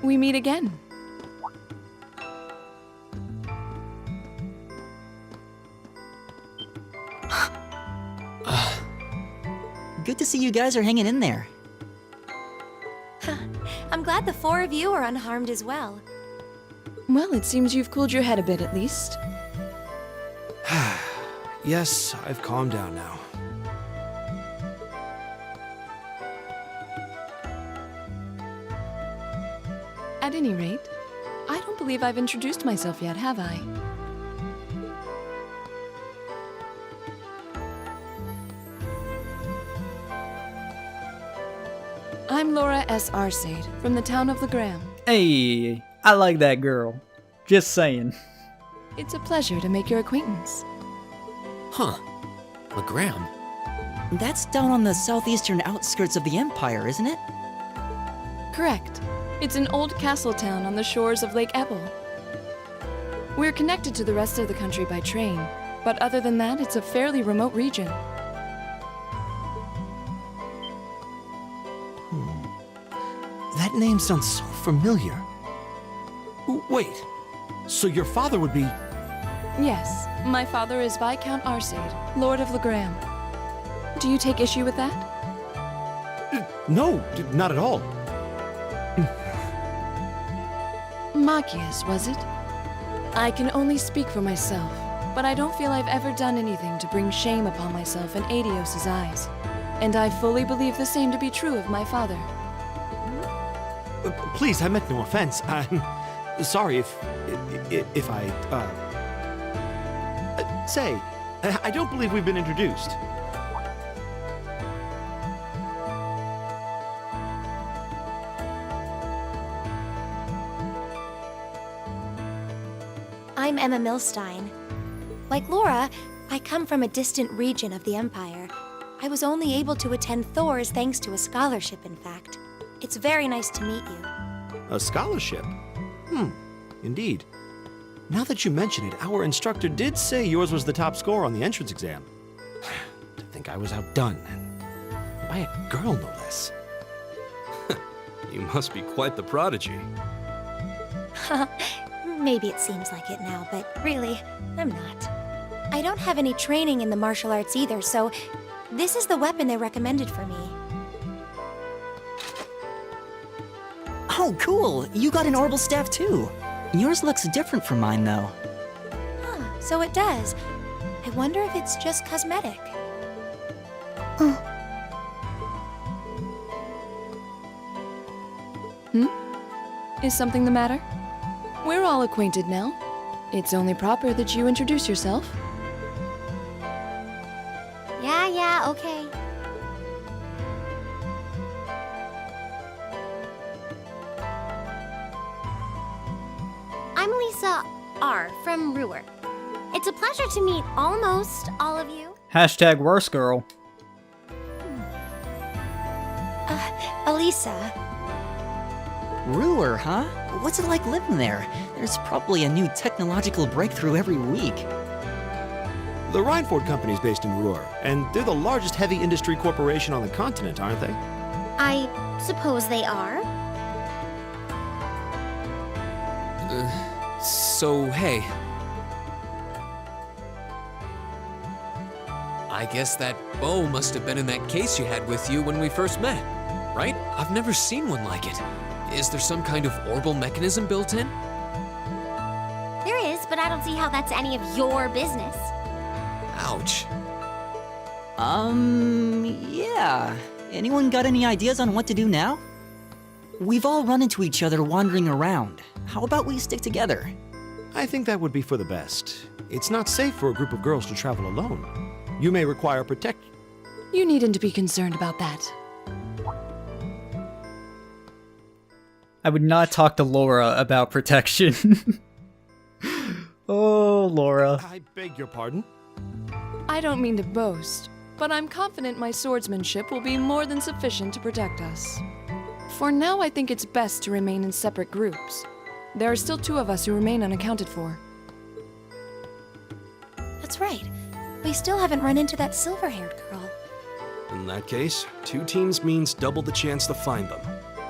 we meet again. Good to see you guys are hanging in there. I'm glad the four of you are unharmed as well. Well, it seems you've cooled your head a bit at least. Yes, I've calmed down now. At any rate, I don't believe I've introduced myself yet, have I? I'm Laura S. Arcade, from the town of Legram. Hey, I like that girl. Just saying. It's a pleasure to make your acquaintance. Huh. Legram? That's down on the southeastern outskirts of the Empire, isn't it? Correct. It's an old castle town on the shores of Lake Ebble. We're connected to the rest of the country by train, but other than that, it's a fairly remote region. That name sounds so familiar. Wait, so your father would be... Yes, my father is Viscount Arcade, Lord of Legram. Do you take issue with that? No, not at all. Machias, was it? I can only speak for myself, but I don't feel I've ever done anything to bring shame upon myself in Adios's eyes. And I fully believe the same to be true of my father. Please, I meant no offense. I'm sorry if I, say, I don't believe we've been introduced. I'm Emma Milstein. Like Laura, I come from a distant region of the Empire. I was only able to attend Thor's thanks to a scholarship, in fact. It's very nice to meet you. A scholarship? Indeed. Now that you mention it, our instructor did say yours was the top score on the entrance exam. To think I was outdone, and by a girl no less. You must be quite the prodigy. Maybe it seems like it now, but really, I'm not. I don't have any training in the martial arts either, so this is the weapon they recommended for me. Oh, cool! You got an orbital staff too. Yours looks different from mine, though. Huh, so it does. I wonder if it's just cosmetic. Is something the matter? We're all acquainted now. It's only proper that you introduce yourself. Yeah, okay. I'm Lisa R. from Ruhr. It's a pleasure to meet almost all of you. Hashtag worst girl. Elisa. Ruhr, huh? What's it like living there? There's probably a new technological breakthrough every week. The Reinford Company's based in Ruhr, and they're the largest heavy industry corporation on the continent, aren't they? I suppose they are. So, hey. I guess that bow must have been in that case you had with you when we first met, right? I've never seen one like it. Is there some kind of orbital mechanism built in? There is, but I don't see how that's any of your business. Ouch. Yeah. Anyone got any ideas on what to do now? We've all run into each other wandering around. How about we stick together? I think that would be for the best. It's not safe for a group of girls to travel alone. You may require protection. You needn't to be concerned about that. I would not talk to Laura about protection. Oh, Laura. I beg your pardon? I don't mean to boast, but I'm confident my swordsmanship will be more than sufficient to protect us. For now, I think it's best to remain in separate groups. There are still 2 of us who remain unaccounted for. That's right. We still haven't run into that silver-haired girl. In that case, 2 teams means double the chance to find them.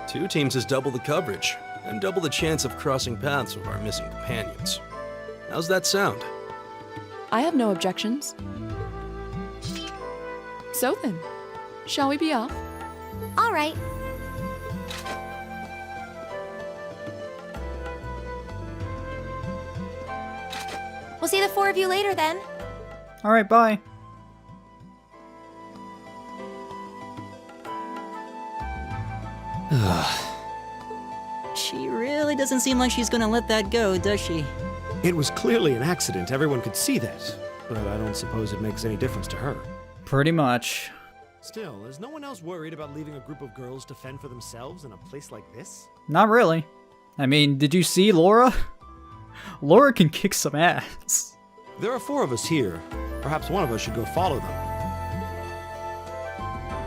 2 teams is double the coverage. and double the chance of crossing paths with our missing companions. How's that sound? I have no objections. So then, shall we be off? All right. We'll see the four of you later then. Alright, bye. She really doesn't seem like she's gonna let that go, does she? It was clearly an accident, everyone could see that. But I don't suppose it makes any difference to her. Pretty much. Still, is no one else worried about leaving a group of girls to fend for themselves in a place like this? Not really. I mean, did you see Laura? Laura can kick some ass. There are 4 of us here. Perhaps one of us should go follow them.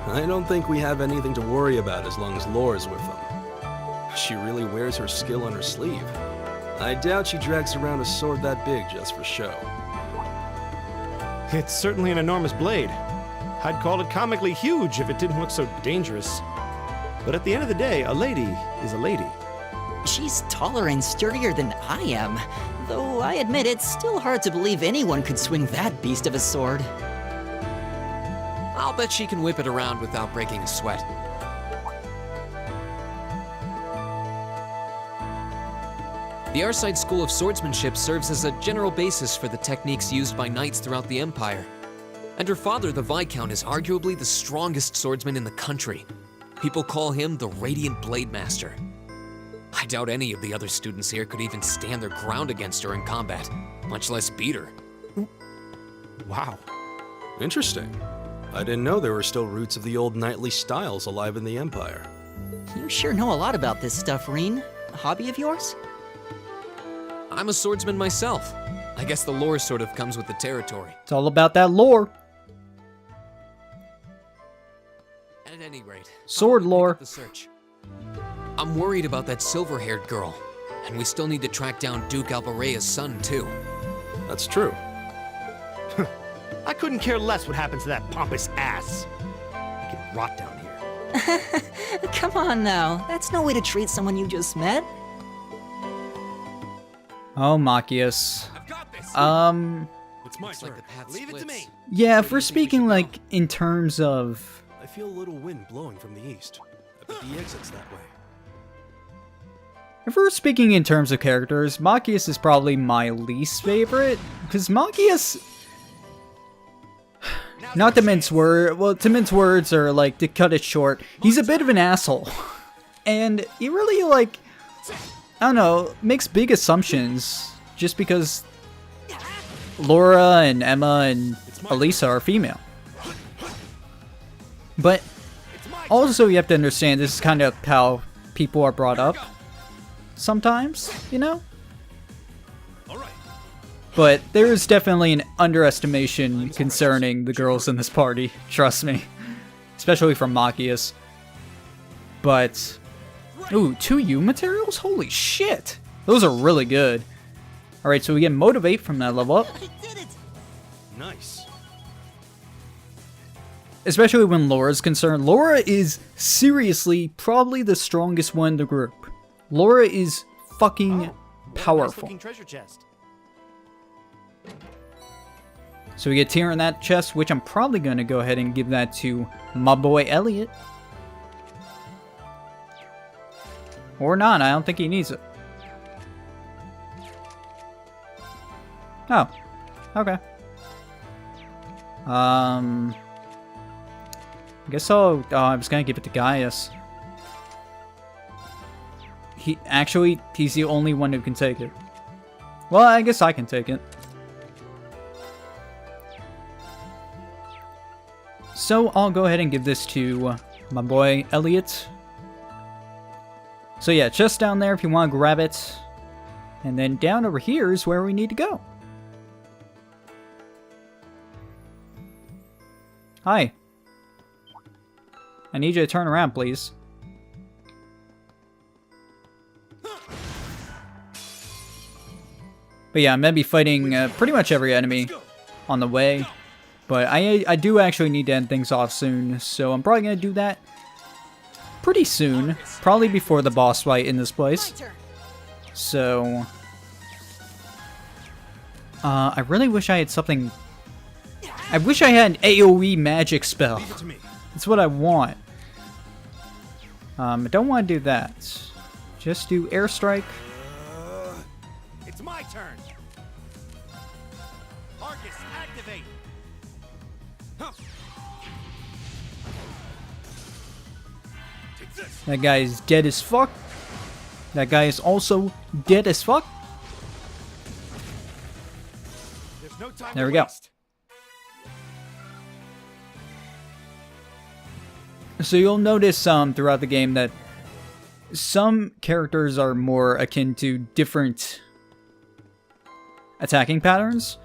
I don't think we have anything to worry about as long as Laura's with them. She really wears her skill on her sleeve. I doubt she drags around a sword that big just for show. It's certainly an enormous blade. I'd call it comically huge if it didn't look so dangerous. But at the end of the day, a lady is a lady. She's taller and sturdier than I am, though I admit it's still hard to believe anyone could swing that beast of a sword. I'll bet she can whip it around without breaking a sweat. The Arside School of Swordsmanship serves as a general basis for the techniques used by knights throughout the Empire. And her father, the Viscount, is arguably the strongest swordsman in the country. People call him the Radiant Blade Master. I doubt any of the other students here could even stand their ground against her in combat, much less beat her. Wow. Interesting. I didn't know there were still roots of the old knightly styles alive in the Empire. You sure know a lot about this stuff, Reen. A hobby of yours? I'm a swordsman myself. I guess the lore sort of comes with the territory. It's all about that lore. At any rate, Sword I'll pick lore. up the search. I'm worried about that silver-haired girl, and we still need to track down Duke Albarea's son, too. That's true. I couldn't care less what happens to that pompous ass. I can rot down here. Come on now, that's no way to treat someone you just met. Oh, Machias. I've got this! It's my Looks turn. like the path Leave it to splits. me. Yeah, if we're speaking like in terms of... I feel a little wind blowing from the east. I bet the exit's that way. If we're speaking in terms of characters, Machias is probably my least favorite. Because Machias... Not to mince words or like to cut it short, he's a bit of an asshole. And he really like, I don't know, makes big assumptions just because Laura and Emma and Elisa are female. But also you have to understand this is kind of how people are brought up sometimes, you know? But there is definitely an underestimation concerning the girls in this party, trust me. Especially from Machias. But, ooh, 2 U materials? Holy shit! Those are really good. Alright, so we get Motivate from that level up. Nice. Especially when Laura's concerned. Laura is seriously probably the strongest one in the group. Laura is fucking powerful. Nice-looking treasure chest. So we get tier in that chest, which I'm probably going to go ahead and give that to my boy Elliot. Or not, I don't think he needs it. Oh, okay. I guess I was going to give it to Gaius. He's the only one who can take it. Well, I guess I can take it. So I'll go ahead and give this to my boy Elliot. So yeah, just down there if you want to grab it. And then down over here is where we need to go. Hi. I need you to turn around, please. But yeah, I'm going to be fighting pretty much every enemy on the way. But I do actually need to end things off soon, so I'm probably going to do that pretty soon, probably before the boss fight in this place. So, I really wish I had something. I wish I had an AoE magic spell. That's what I want. I don't want to do that. Just do airstrike. It's my turn. Arcus, activate. Huh. Take this. That guy is dead as fuck. That guy is also dead as fuck. There's no time There to we go. waste. So you'll notice throughout the game that some characters are more akin to different attacking patterns.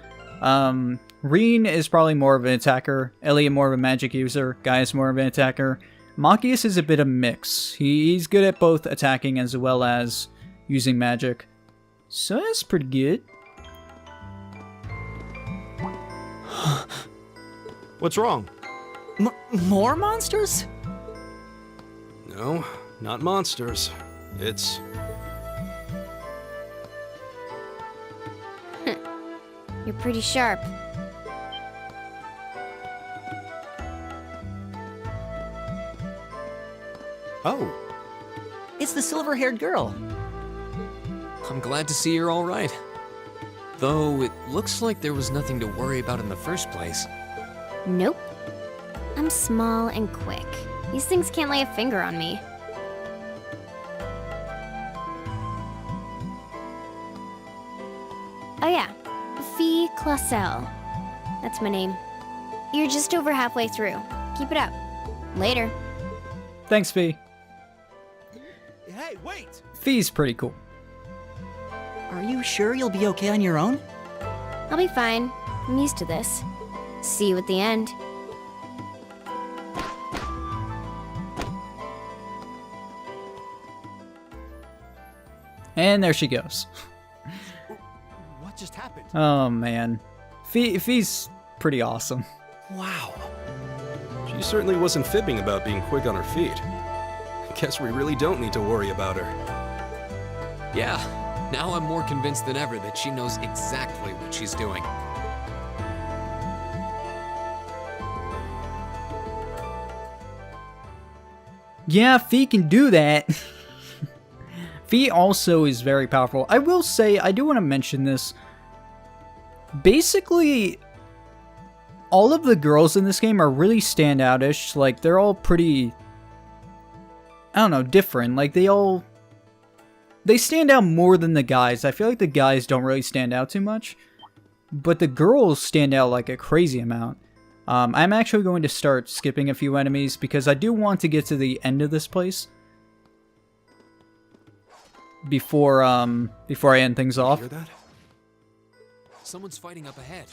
Reen is probably more of an attacker, Elliot more of a magic user, Guy is more of an attacker. Machias is a bit of a mix. He's good at both attacking as well as using magic. So that's pretty good. What's wrong? More monsters? No, not monsters. It's... You're pretty sharp. Oh, It's the silver-haired girl. I'm glad to see you're all right. Though it looks like there was nothing to worry about in the first place. Nope. I'm small and quick. These things can't lay a finger on me. Oh yeah, Fee Clausel. That's my name. You're just over halfway through. Keep it up. Later. Thanks, Fee. hey, wait! Fee's pretty cool. Are you sure you'll be okay on your own? I'll be fine. I'm used to this. See you at the end. And there she goes. What just happened? Oh man. Fee's pretty awesome. Wow. She certainly wasn't fibbing about being quick on her feet. Guess we really don't need to worry about her. Yeah, now I'm more convinced than ever that she knows exactly what she's doing. Yeah, Fee can do that. Fee also is very powerful. I will say, I do want to mention this. Basically, all of the girls in this game are really standoutish. Like, they're all pretty, I don't know, different. Like, they stand out more than the guys. I feel like the guys don't really stand out too much. But the girls stand out like a crazy amount. I'm actually going to start skipping a few enemies because I do want to get to the end of this place before I end things off. Hear that? Someone's fighting up ahead.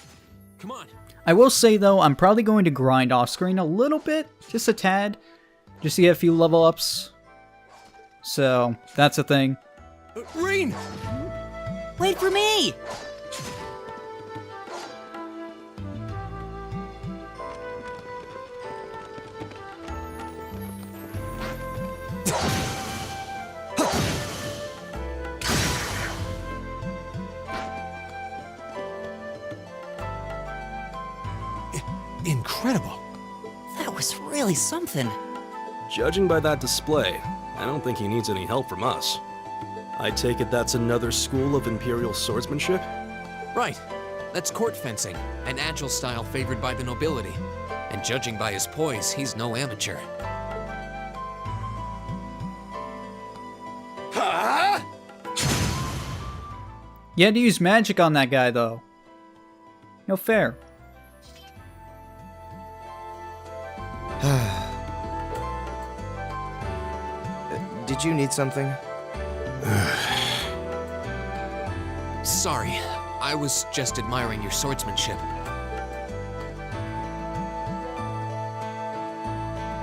Come on. I will say though, I'm probably going to grind off screen a little bit, just a tad, just to get a few level ups. So that's a thing. Reen! Wait for me! Incredible. That was really something. Judging by that display, I don't think he needs any help from us. I take it that's another school of Imperial swordsmanship? Right. That's court fencing, an agile style favored by the nobility. And judging by his poise, he's no amateur. You had to use magic on that guy though. No fair. Did you need something? Sorry, I was just admiring your swordsmanship.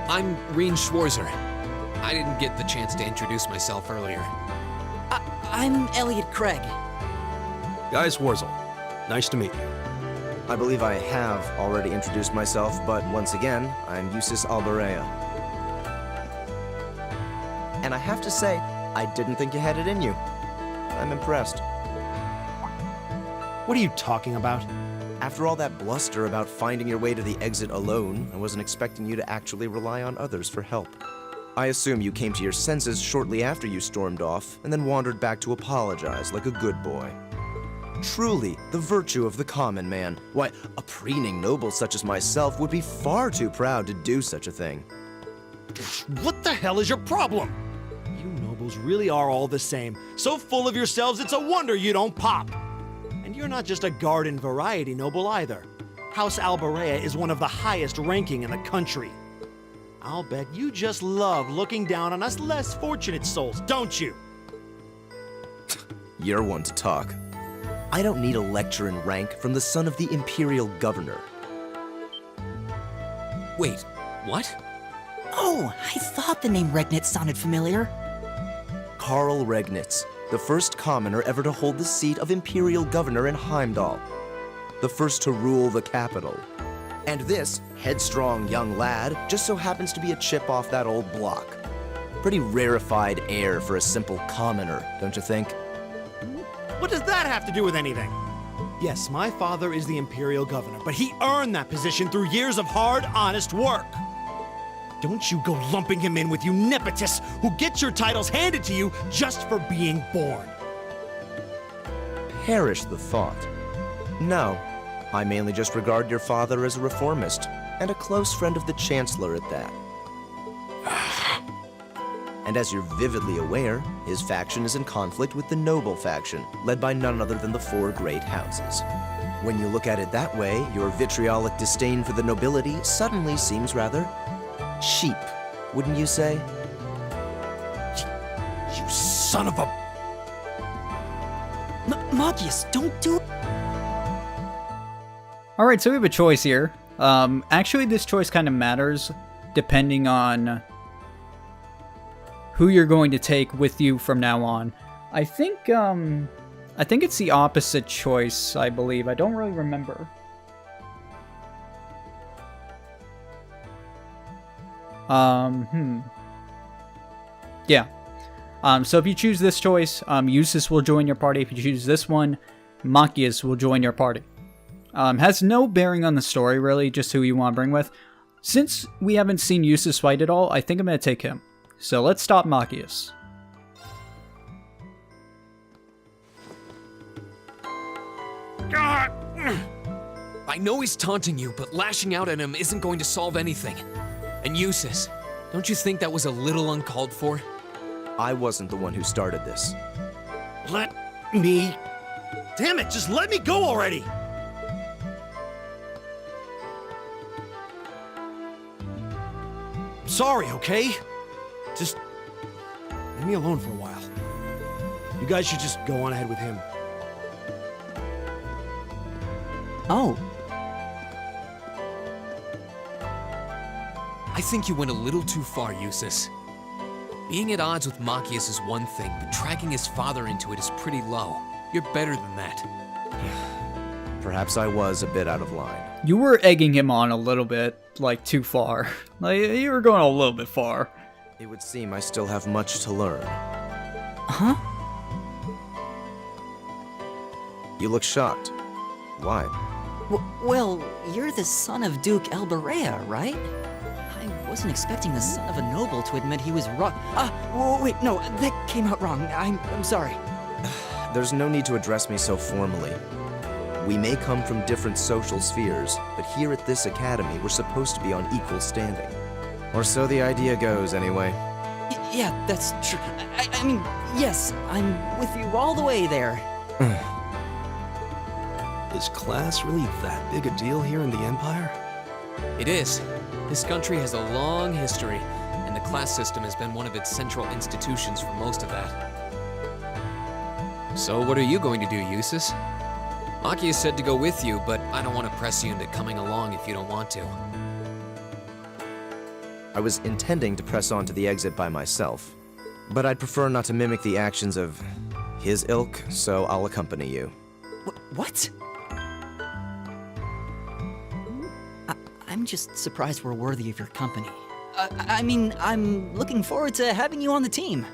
I'm Reen Schwarzer. I didn't get the chance to introduce myself earlier. I'm Elliot Craig. Guys, Warzel. Nice to meet you. I believe I have already introduced myself, but once again, I'm Eustace Alborea. And I have to say, I didn't think you had it in you. I'm impressed. What are you talking about? After all that bluster about finding your way to the exit alone, I wasn't expecting you to actually rely on others for help. I assume you came to your senses shortly after you stormed off, and then wandered back to apologize like a good boy. Truly, the virtue of the common man. Why, a preening noble such as myself would be far too proud to do such a thing. What the hell is your problem? You nobles really are all the same. So full of yourselves, it's a wonder you don't pop. And you're not just a garden variety noble either. House Alberea is one of the highest ranking in the country. I'll bet you just love looking down on us less fortunate souls, don't you? You're one to talk. I don't need a lecture in rank from the son of the Imperial Governor. Wait, what? Oh, I thought the name Regnitz sounded familiar. Karl Regnitz, the first commoner ever to hold the seat of Imperial Governor in Heimdall. The first to rule the capital. And this headstrong young lad just so happens to be a chip off that old block. Pretty rarefied air for a simple commoner, don't you think? What does that have to do with anything? Yes, my father is the Imperial Governor, but he earned that position through years of hard, honest work. Don't you go lumping him in with you nepotists who get your titles handed to you just for being born. Perish the thought. No, I mainly just regard your father as a reformist, and a close friend of the Chancellor at that. And as you're vividly aware, his faction is in conflict with the noble faction, led by none other than the four great houses. When you look at it that way, your vitriolic disdain for the nobility suddenly seems rather cheap, wouldn't you say? You son of a... Magius, don't do... Alright, so we have a choice here. Actually, this choice kind of matters depending on who you're going to take with you from now on. I think it's the opposite choice, I believe. I don't really remember. Yeah. So if you choose this choice, Eustace will join your party. If you choose this one, Machias will join your party. Has no bearing on the story, really, just who you want to bring with. Since we haven't seen Eustace fight at all, I think I'm going to take him. So let's stop Machias. I know he's taunting you, but lashing out at him isn't going to solve anything. And Eustace, don't you think that was a little uncalled for? I wasn't the one who started this. Let me... Damn it, just let me go already! Sorry, okay? Just leave me alone for a while. You guys should just go on ahead with him. Oh, I think you went a little too far, Eustace. Being at odds with Machias is one thing, but dragging his father into it is pretty low. You're better than that. Perhaps I was a bit out of line. You were egging him on a little bit, like, too far. Like, you were going a little bit far. It would seem I still have much to learn. huh? You look shocked. Why? Well, you're the son of Duke Alberea, right? I wasn't expecting the son of a noble to admit he was wrong. Wait, no, that came out wrong. I'm sorry. There's no need to address me so formally. We may come from different social spheres, but here at this academy, we're supposed to be on equal standing. Or so the idea goes, anyway. Yeah, that's true. I mean, yes, I'm with you all the way there. Is class really that big a deal here in the Empire? It is. This country has a long history, and the class system has been one of its central institutions for most of that. So what are you going to do, Eustace? Machias said to go with you, but I don't want to press you into coming along if you don't want to. I was intending to press on to the exit by myself, but I'd prefer not to mimic the actions of his ilk, so I'll accompany you. What? I'm just surprised we're worthy of your company. I mean, I'm looking forward to having you on the team.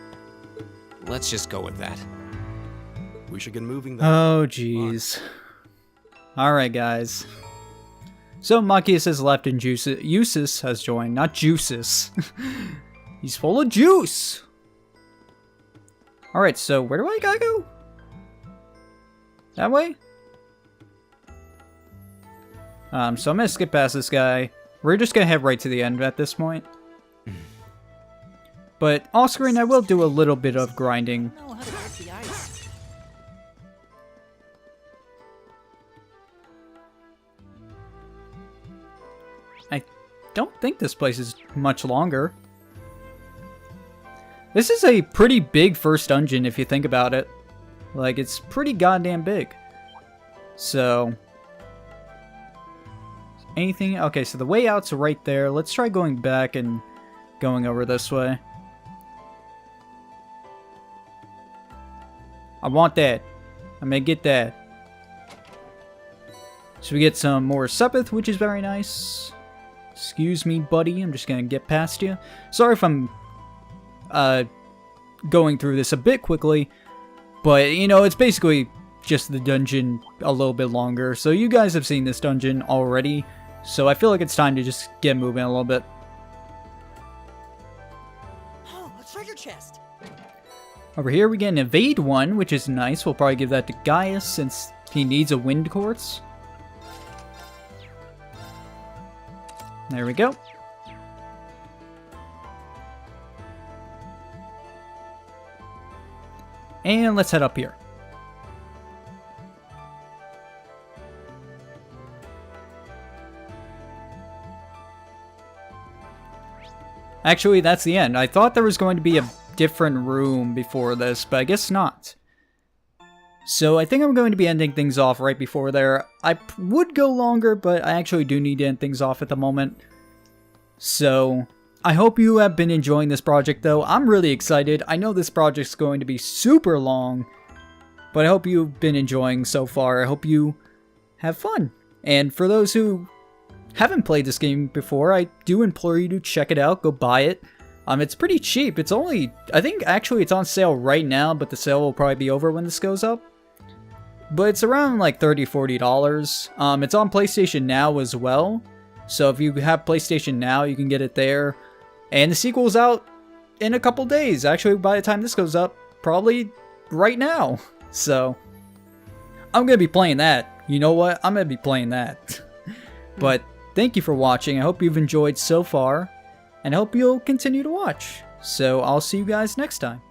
Let's just go with that. We should get moving then. Oh, jeez. Alright, guys. So, Machias has left and Juices has joined. Not Juices. He's full of juice! Alright, so where do I gotta go? That way? So I'm gonna skip past this guy. We're just gonna head right to the end at this point. But off-screen, I will do a little bit of grinding. I don't know how to break the ice. I don't think this place is much longer. This is a pretty big first dungeon if you think about it. Like, it's pretty goddamn big. So... anything? Okay, so the way out's right there. Let's try going back and going over this way. I want that. I'm gonna get that. So we get some more Sepith, which is very nice. Excuse me, buddy. I'm just gonna get past you. Sorry if I'm going through this a bit quickly, but you know, it's basically just the dungeon a little bit longer. So you guys have seen this dungeon already, so I feel like it's time to just get moving a little bit. Oh, a treasure chest. Over here we get an Evade one, which is nice. We'll probably give that to Gaius since he needs a Wind Quartz. There we go. And let's head up here. Actually, that's the end. I thought there was going to be a different room before this, but I guess not. So I think I'm going to be ending things off right before there. I would go longer, but I actually do need to end things off at the moment. So I hope you have been enjoying this project, though. I'm really excited. I know this project's going to be super long, but I hope you've been enjoying so far. I hope you have fun. And for those who haven't played this game before, I do implore you to check it out. Go buy it. It's pretty cheap. It's only, I think actually it's on sale right now, but the sale will probably be over when this goes up. But it's around like $30, $40. It's on PlayStation Now as well. So if you have PlayStation Now, you can get it there. And the sequel's out in a couple days. Actually, by the time this goes up, probably right now. So I'm going to be playing that. You know what? I'm going to be playing that. But thank you for watching. I hope you've enjoyed so far. And I hope you'll continue to watch. So I'll see you guys next time.